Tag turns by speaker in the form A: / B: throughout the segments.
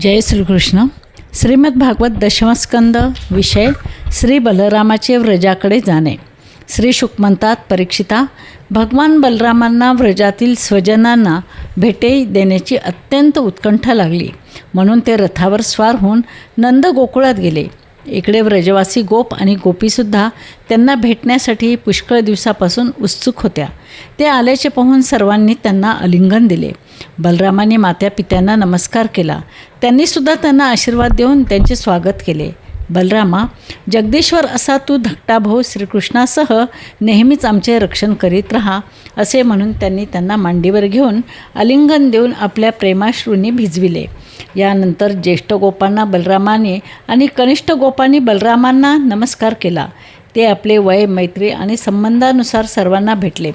A: जय श्रीकृष्ण. श्रीमद भागवत दशमस्कंद. विषय श्री बलरामाचे व्रजाकडे जाणे. श्री शुक म्हणतात, परीक्षिता, भगवान बलरामांना व्रजातील स्वजनांना भेटे देण्याची अत्यंत उत्कंठा लागली, म्हणून ते रथावर स्वार होऊन नंद गोकुळात गेले. इकडे व्रजवासी गोप आणि गोपीसुद्धा त्यांना भेटण्यासाठी पुष्कळ दिवसापासून उत्सुक होत्या. ते आल्याचे पाहून सर्वांनी त्यांना आलिंगन दिले. बलरामाने मात्या पित्यांना नमस्कार केला. त्यांनीसुद्धा त्यांना आशीर्वाद देऊन त्यांचे स्वागत केले. बलरामा, जगदीश्वर असा तू धाकटा भाऊ श्रीकृष्णासह नेहमीच आमचे रक्षण करीत राहा, असे म्हणून त्यांनी त्यांना मांडीवर घेऊन आलिंगन देऊन आपल्या प्रेमाश्रूंनी भिजविले. यानंतर ज्येष्ठ गोपांना बलरामाने आणि कनिष्ठ गोपांनी बलरामांना नमस्कार केला. ते आपले वय, मैत्री आणि संबंधानुसार सर्वांना भेटले.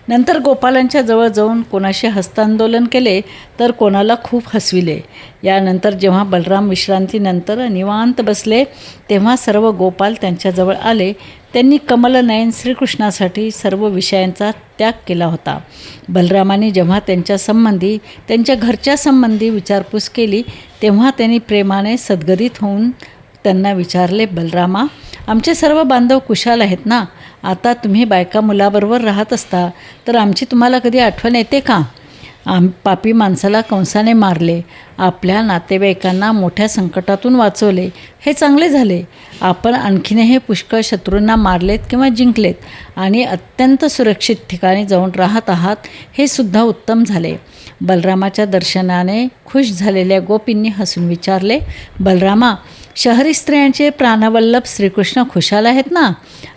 A: नंतर गोपालांच्या जवळ जाऊन कोणाशी हस्तांदोलन केले तर कोणाला खूप हसविले. यानंतर जेव्हा बलराम विश्रांतीनंतर निवांत बसले तेव्हा सर्व गोपाल त्यांच्याजवळ आले. त्यांनी कमलनयन श्रीकृष्णासाठी सर्व विषयांचा त्याग केला होता. बलरामाने जेव्हा त्यांच्या संबंधी, त्यांच्या घरच्या संबंधी विचारपूस केली तेव्हा त्यांनी प्रेमाने सद्गदित होऊन त्यांना विचारले, बलरामा, आमचे सर्व बांधव कुशाल आहेत ना? आता तुम्ही बायका मुलाबरोबर राहत असता तर आमची तुम्हाला कधी आठवण येते का? पापी माणसाला कंसाने मारले, आपल्या नातेवाईकांना मोठ्या संकटातून वाचवले, हे चांगले झाले. आपण आणखीनही पुष्कळ शत्रूंना मारलेत किंवा जिंकलेत आणि अत्यंत सुरक्षित ठिकाणी जाऊन राहत आहात, हे सुद्धा उत्तम झाले. बलरामाच्या दर्शनाने खुश झालेल्या गोपींनी हसून विचारले, बलरामा, शहरी स्त्रियांचे प्राणवल्लभ श्रीकृष्ण खुशाल आहेत ना?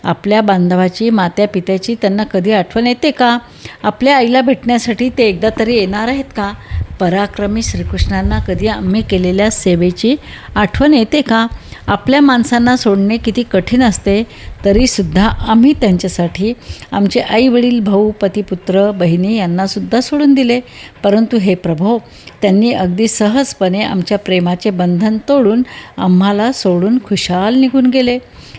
A: आपल्या बांधवाची, मात्या पित्याची त्यांना कधी आठवण येते का? आपल्या आईला भेटण्यासाठी ते एकदा तरी येणार आहेत का? पराक्रमी श्रीकृष्णांना कधी आम्ही केलेल्या सेवेची आठवण येते का? आपल्या माणसांना सोडणे किती कठीण असते, तरीसुद्धा आम्ही त्यांच्यासाठी आमचे आईवडील, भाऊ, पतिपुत्र, बहिणी यांनासुद्धा सोडून दिले. परंतु हे प्रभो, त्यांनी अगदी सहजपणे आमच्या प्रेमाचे बंधन तोडून आम्हाला सोडून खुशाल निघून गेले.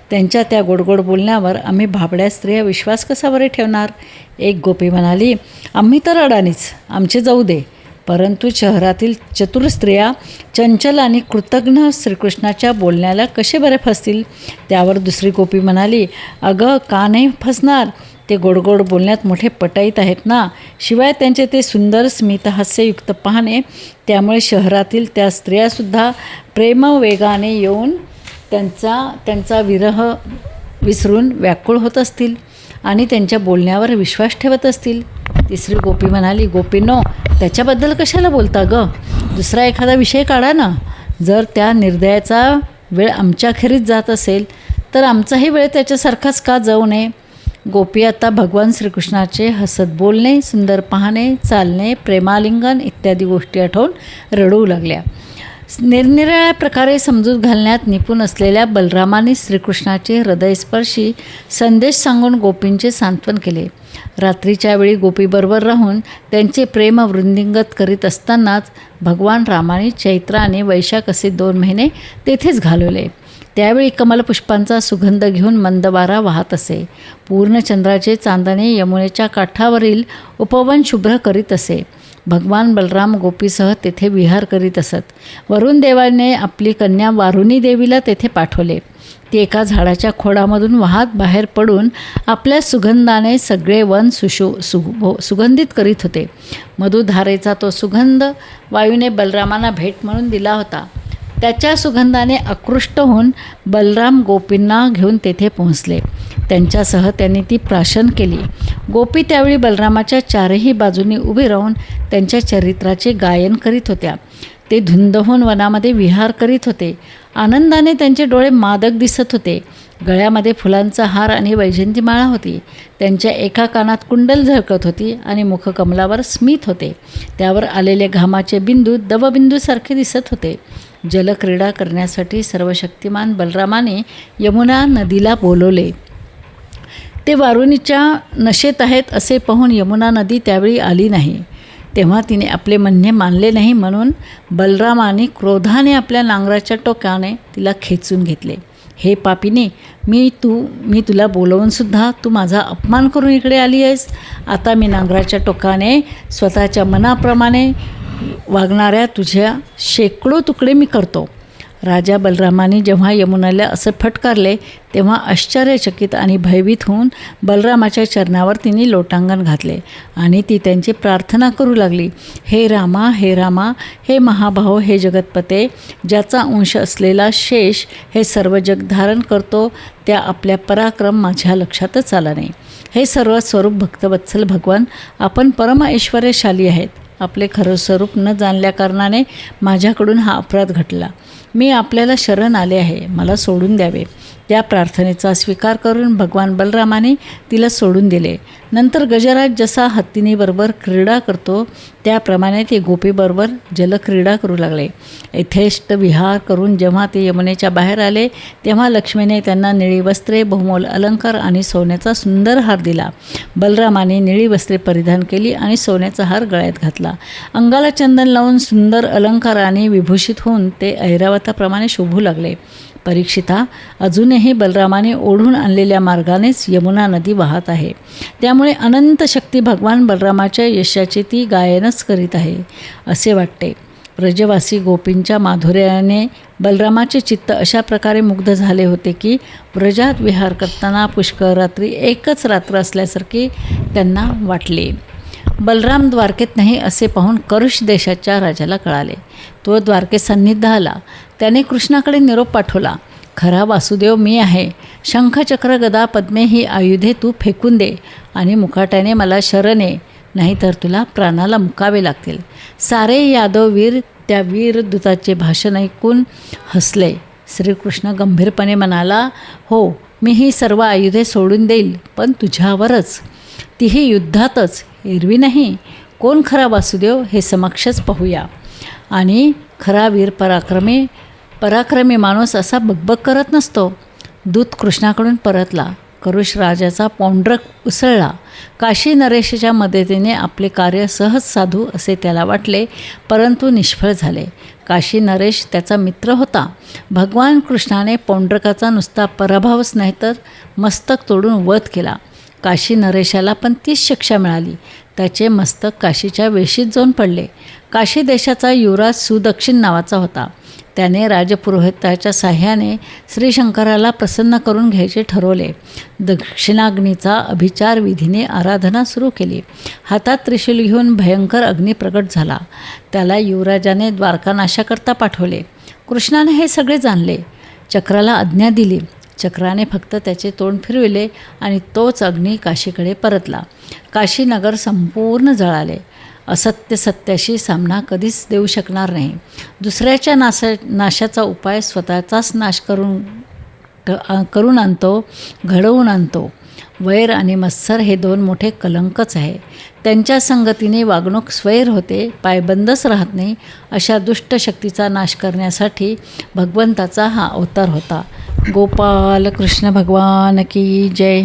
A: त्यांच्या त्या गोडगोड बोलण्यावर आम्ही भाबड्या स्त्रिया विश्वास कसा बरे ठेवणार? एक गोपी म्हणाली, आम्ही तर अडाणीच, आमचे जाऊ दे. परंतु शहरातील चतुर स्त्रिया चंचल आणि कृतज्ञ श्रीकृष्णाच्या बोलण्याला कसे बरे फसतील? त्यावर दुसरी गोपी म्हणाली, अगं, का नाही फसणार? ते गोडगोड बोलण्यात मोठे पटाईत आहेत ना. शिवाय त्यांचे ते सुंदर स्मितहास्ययुक्त पाहणे, त्यामुळे शहरातील त्या स्त्रियासुद्धा प्रेमवेगाने येऊन त्यांचा विरह विसरून व्याकुळ होत असतील आणि त्यांच्या बोलण्यावर विश्वास ठेवत असतील. तिसरी गोपी म्हणाली, गोपींनो, त्याच्याबद्दल कशाला बोलता गं? दुसरा एखादा विषय काढा ना. जर त्या निर्दयाचा वेळ आमच्याखेरीज जात असेल तर आमचाही वेळ त्याच्यासारखाच का जाऊ नये? गोपी आता भगवान श्रीकृष्णाचे हसत बोलणे, सुंदर पाहणे, चालणे, प्रेमालिंगन इत्यादी गोष्टी आठवून रडू लागल्या. निरनिराळ्या प्रकारे समजूत घालण्यात निपुण असलेल्या बलरामाने श्रीकृष्णाचे हृदयस्पर्शी संदेश सांगून गोपींचे सांत्वन केले. रात्रीच्या वेळी गोपीबरोबर राहून त्यांचे प्रेम वृद्धिंगत करीत असतानाच भगवान रामाने चैत्र आणि वैशाख असे 2 महिने तेथेच घालवले. त्यावेळी कमलपुष्पांचा सुगंध घेऊन मंद वारा वाहत असे. पूर्ण चंद्राचे चांदणे यमुनेच्या काठावरील उपवन शुभ्र करीत असे. भगवान बलराम गोपीसह तेथे विहार करीत असत. वरुण देवाने आपली कन्या वारुणी देवीला तेथे पाठवले. ती एका झाडाच्या खोडामधून वाहत बाहेर पडून आपल्या सुगंधाने सगळे वन सुगंधित करीत होते. मधुधारेचा तो सुगंध वायूने बलरामांना भेट म्हणून दिला होता. त्याच्या सुगंधाने आकृष्ट होऊन बलराम गोपींना घेऊन तेथे पोहोचले. त्यांच्यासह त्यांनी ती प्राशन केली. गोपी त्यावेळी बलरामाच्या चारही बाजूंनी उभे राहून त्यांच्या चरित्राचे गायन करीत होत्या. ते धुंद होऊन वनामध्ये विहार करीत होते. आनंदाने त्यांचे डोळे मादक दिसत होते. गळ्यामध्ये फुलांचा हार आणि वैजयंतीमाळा होती. त्यांच्या एका कानात कुंडल झळकत होती आणि मुखकमलावर स्मित होते. त्यावर आलेले घामाचे बिंदू दवबिंदूसारखे दिसत होते. जलक्रीडा करण्यासाठी सर्वशक्तिमान बलरामाने यमुना नदीला बोलवले. ते वारुणीच्या नशेत आहेत असे पाहून यमुना नदी त्यावेळी आली नाही. तेव्हा तिने आपले म्हणणे मानले नाही, म्हणून बलरामाने क्रोधाने आपल्या नांगराच्या टोकाने तिला खेचून घेतले. हे पापिनी, मी तुला बोलवूनसुद्धा तू माझा अपमान करून इकडे आली आहेस. आता मी नांगराच्या टोकाने स्वतःच्या मनाप्रमाणे वागणाऱ्या तुझ्या शेकडो तुकडे मी करतो. राजा बलरामाने जेव्हा यमुनाला असे फटकारले तेव्हा आश्चर्यचकित आणि भयभीत होऊन बलरामाच्या चरणावर तिने लोटांगण घातले आणि ती त्यांची प्रार्थना करू लागली. हे रामा, हे रामा, हे महाभाव, हे जगतपते, ज्याचा अंश असलेला शेष हे सर्व जग धारण करतो, त्या आपल्या पराक्रम माझ्या लक्षातच आला नाही. हे सर्व स्वरूप भक्तवत्सल भगवान, आपण परम ऐश्वर्यशाली आहेत. आपले खरं स्वरूप न जाणल्या कारणाने माझ्याकडून हा अपराध घडला. मी आपल्याला शरण आले आहे, मला सोडून द्यावे. त्या प्रार्थनेचा स्वीकार करून भगवान बलरामाने तिला सोडून दिले. नंतर गजराज जसा हत्तीनीबरोबर क्रीडा करतो त्याप्रमाणे ते गोपीबरोबर जलक्रीडा करू लागले. यथेष्ट विहार करून जेव्हा ते यमुनेच्या बाहेर आले तेव्हा लक्ष्मीने त्यांना निळी वस्त्रे, बहुमोल अलंकार आणि सोन्याचा सुंदर हार दिला. बलरामाने निळी वस्त्रे परिधान केली आणि सोन्याचा हार गळ्यात घातला. अंगाला चंदन लावून सुंदर अलंकाराने विभूषित होऊन ते ऐरावताप्रमाणे शोभू लागले. परीक्षिता, अजूनही बलरामाने ओढून आणलेल्या मार्गानेच यमुना नदी वाहत आहे. त्यामुळे अनंत शक्ती भगवान बलरामाच्या यशाची ती गायनच करीत आहे असे वाटते. व्रजवासी गोपींच्या माधुर्याने बलरामाचे चित्त अशा प्रकारे मुग्ध झाले होते की व्रजात विहार करताना पुष्कळ रात्री एकच रात्र असल्यासारखी त्यांना वाटले. बलराम द्वारकेत नाही असे पाहून करुष देशाच्या राजाला कळाले. तो द्वारकेसन्निध आला. त्याने कृष्णाकडे निरोप पाठवला. खरा वासुदेव मी आहे. शंख, चक्र, गदा, पद्मे ही आयुधे तू फेकून दे आणि मुकाट्याने मला शरण ये, नाहीतर तुला प्राणाला मुकावे लागतील. सारे यादव वीर त्या वीरदूताचे भाषण ऐकून हसले. श्रीकृष्ण गंभीरपणे म्हणाला, हो, मी ही सर्व आयुधे सोडून देईल, पण तुझ्यावरच, तीही युद्धातच, एरवी नाही. कोण खरा वासुदेव हे समक्षच पाहूया. आणि खरा वीर पराक्रमी माणूस असा बकबक करत नसतो. दूत कृष्णाकडून परतला. करुष राजाचा पौंड्रक उसळला. काशी नरेशच्या मदतीने आपले कार्य सहज साधू असे त्याला वाटले, परंतु निष्फळ झाले. काशी नरेश त्याचा मित्र होता. भगवान कृष्णाने पौंड्रकाचा नुसता पराभवच नाही तर मस्तक तोडून वध केला. काशी नरेशाला पण तीच शिक्षा मिळाली. त्याचे मस्तक काशीच्या वेशीत जाऊन पडले. काशी देशाचा युवराज सुदक्षिण नावाचा होता. त्याने राजपुरोहिताच्या साह्याने श्रीशंकराला प्रसन्न करून घ्यायचे ठरवले. दक्षिणाग्नीचा अभिचार विधीने आराधना सुरू केली. हातात त्रिशूल घेऊन भयंकर अग्नी प्रकट झाला. त्याला युवराजाने द्वारकानाशाकरता पाठवले. कृष्णाने हे सगळे जाणले. चक्राला आज्ञा दिली. चक्राने फक्त त्याचे तोंड फिरविले आणि तोच अग्नी काशीकडे परतला. काशीनगर संपूर्ण जळाले. असत्य सत्याशी सामना कधीच देऊ शकणार नाही. दुसऱ्याच्या नाशाचा उपाय स्वतःचाच नाश करून आणतो, घडवून आणतो. वैर आणि मत्सर हे दोन मोठे कलंकच आहे. त्यांच्या संगतीने वागणूक स्वैर होते, पायबंदच राहत नाही. अशा दुष्ट शक्तीचा नाश करण्यासाठी भगवंताचा हा अवतार होता. गोपाल कृष्ण भगवान की जय.